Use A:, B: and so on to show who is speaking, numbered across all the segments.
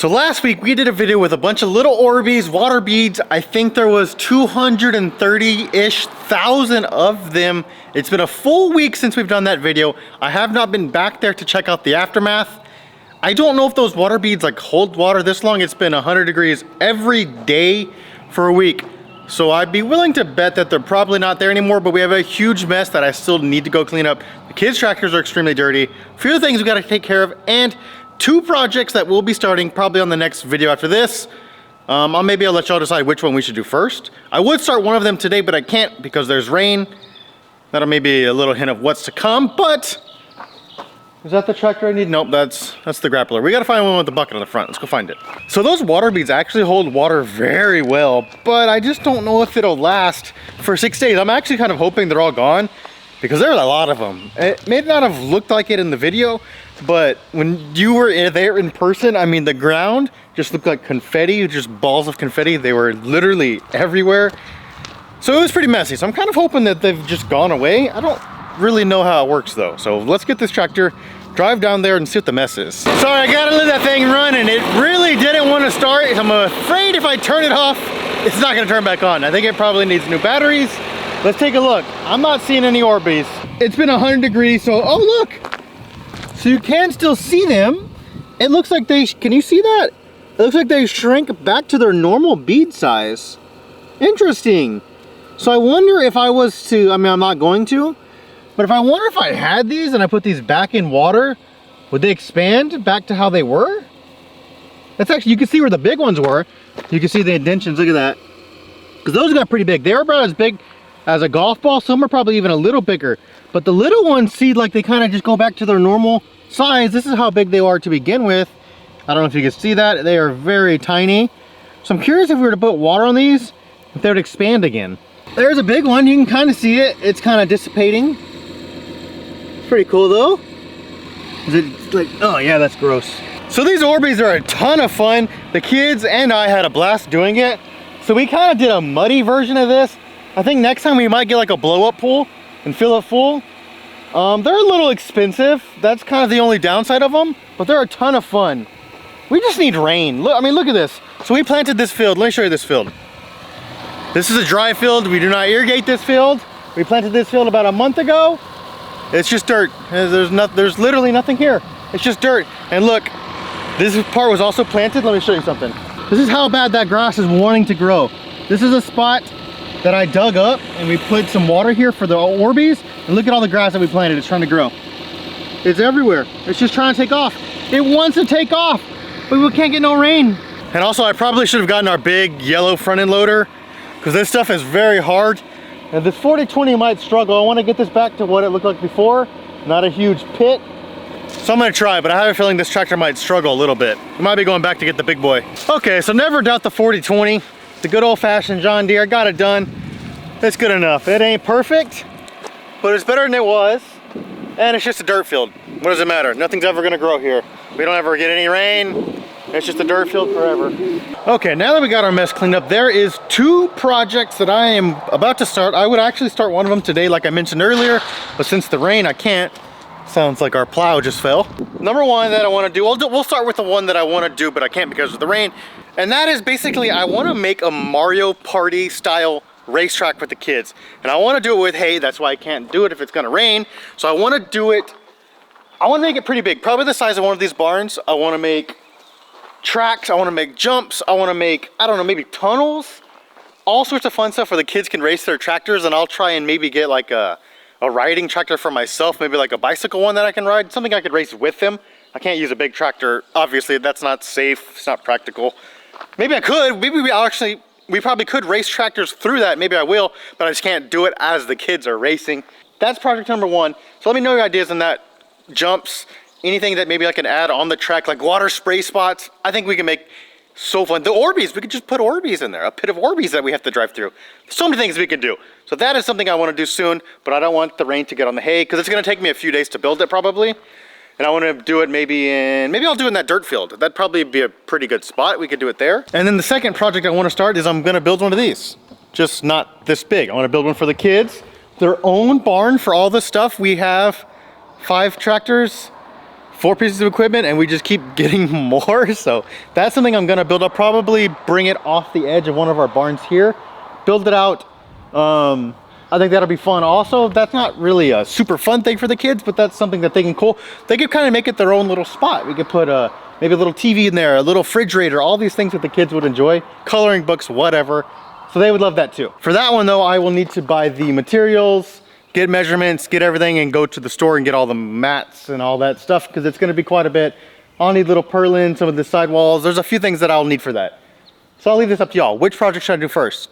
A: So last week we did a video with a bunch of little Orbeez, water beads. I think there was 230-ish thousand of them. It's been a full week since we've done that video. I have not been back there to check out the aftermath. I don't know if those water beads like hold water this long. It's been 100 degrees every day for a week. So I'd be willing to bet that they're probably not there anymore, but we have a huge mess that I still need to go clean up. The kids' tractors are extremely dirty. A few things we gotta take care of, and 2 projects that we'll be starting probably on the next video after this. Maybe I'll let y'all decide which one we should do first. I would start one of them today, but I can't because there's rain. That'll maybe a little hint of what's to come, but is that the tractor I need? Nope, that's the grappler. We gotta find one with the bucket on the front. Let's go find it. So those water beads actually hold water very well, but I just don't know if it'll last for 6 days. I'm actually kind of hoping they're all gone because there's a lot of them. It may not have looked like it in the video, but when you were there in person, I mean, the ground just looked like confetti, just balls of confetti. They were literally everywhere. So it was pretty messy. So I'm kind of hoping that they've just gone away. I don't really know how it works though. So let's get this tractor, drive down there and see what the mess is. Sorry, I gotta let that thing run and it really didn't want to start. I'm afraid if I turn it off, it's not gonna turn back on. I think it probably needs new batteries. Let's take a look. I'm not seeing any Orbeez. It's been 100 degrees, so, oh look. So you can still see them. It looks like they, can you see that? It looks like they shrink back to their normal bead size. Interesting. So I wonder if I was to, I mean, I'm not going to, but if I had these and I put these back in water, would they expand back to how they were? That's actually, you can see where the big ones were. You can see the indentions, look at that. Because those got pretty big. They were about as big as a golf ball. Some are probably even a little bigger. But the little ones seem like they kind of just go back to their normal size. This is how big they are to begin with. I don't know if you can see that. They are very tiny. So I'm curious if we were to put water on these, if they would expand again. There's a big one. You can kind of see it. It's kind of dissipating. It's pretty cool though. Is it like, oh yeah, that's gross. So these Orbeez are a ton of fun. The kids and I had a blast doing it. So we kind of did a muddy version of this. I think next time we might get like a blow up pool and fill it full. They're a little expensive. That's kind of the only downside of them, but they're a ton of fun. We just need rain. Look, I mean, look at this. So we planted this field. Let me show you this field. This is a dry field. We do not irrigate this field. We planted this field about a month ago. It's just dirt. There's literally nothing here. It's just dirt. And look, this part was also planted. Let me show you something. This is how bad that grass is wanting to grow. This is a spot that I dug up and we put some water here for the Orbeez, and look at all the grass that we planted. It's trying to grow. It's everywhere. It's just trying to take off. It wants to take off, but we can't get no rain. And also I probably should have gotten our big yellow front end loader because this stuff is very hard. And this 40-20 might struggle. I want to get this back to what it looked like before, not a huge pit. So I'm gonna try, but I have a feeling this tractor might struggle a little bit. We might be going back to get the big boy. Okay, so never doubt the 40-20. The good old-fashioned John Deere, got it done. It's good enough. It ain't perfect, but it's better than it was. And it's just a dirt field. What does it matter? Nothing's ever gonna grow here. We don't ever get any rain. It's just a dirt field forever. Okay, now that we got our mess cleaned up, there is 2 projects that I am about to start. I would actually start one of them today, like I mentioned earlier, but since the rain, I can't. Sounds like our plow just fell. Number 1 that I wanna do, we'll start with the one that I wanna do, but I can't because of the rain. And that is basically, I wanna make a Mario Party style racetrack with the kids. And I wanna do it with hay, that's why I can't do it if it's gonna rain. So I wanna do it, I wanna make it pretty big, probably the size of one of these barns. I wanna make tracks, I wanna make jumps, I wanna make, I don't know, maybe tunnels. All sorts of fun stuff where the kids can race their tractors, and I'll try and maybe get like a riding tractor for myself, maybe like a bicycle one that I can ride, something I could race with them. I can't use a big tractor, obviously that's not safe, it's not practical. Maybe I could, we probably could race tractors through that, maybe I will, but I just can't do it as the kids are racing. That's project number 1. So let me know your ideas on that. Jumps, anything that maybe I can add on the track, like water spray spots. I think we can make so fun. The Orbeez, we could just put Orbeez in there, a pit of Orbeez that we have to drive through. So many things we can do. So that is something I want to do soon, but I don't want the rain to get on the hay because it's going to take me a few days to build it probably. And I want to do it maybe I'll do it in that dirt field. That'd probably be a pretty good spot. We could do it there. And then the second project I want to start is I'm going to build one of these. Just not this big. I want to build one for the kids. Their own barn for all this stuff. We have 5 tractors, 4 pieces of equipment and we just keep getting more. So that's something I'm gonna build up, probably bring it off the edge of one of our barns here, build it out. I think that'll be fun. Also, that's not really a super fun thing for the kids, but that's something that they can they could kind of make it their own little spot. We could put maybe a little TV in there, a little refrigerator, all these things that the kids would enjoy, coloring books, whatever. So they would love that too. For that one though, I will need to buy the materials, get measurements, get everything, and go to the store and get all the mats and all that stuff, because it's gonna be quite a bit. I'll need little purlin, some of the sidewalls. There's a few things that I'll need for that. So I'll leave this up to y'all. Which project should I do first?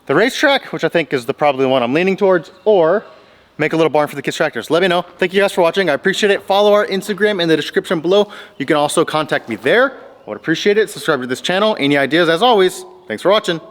A: The racetrack, which I think is probably the one I'm leaning towards, or make a little barn for the kids' tractors. Let me know. Thank you guys for watching. I appreciate it. Follow our Instagram in the description below. You can also contact me there. I would appreciate it. Subscribe to this channel. Any ideas, as always, thanks for watching.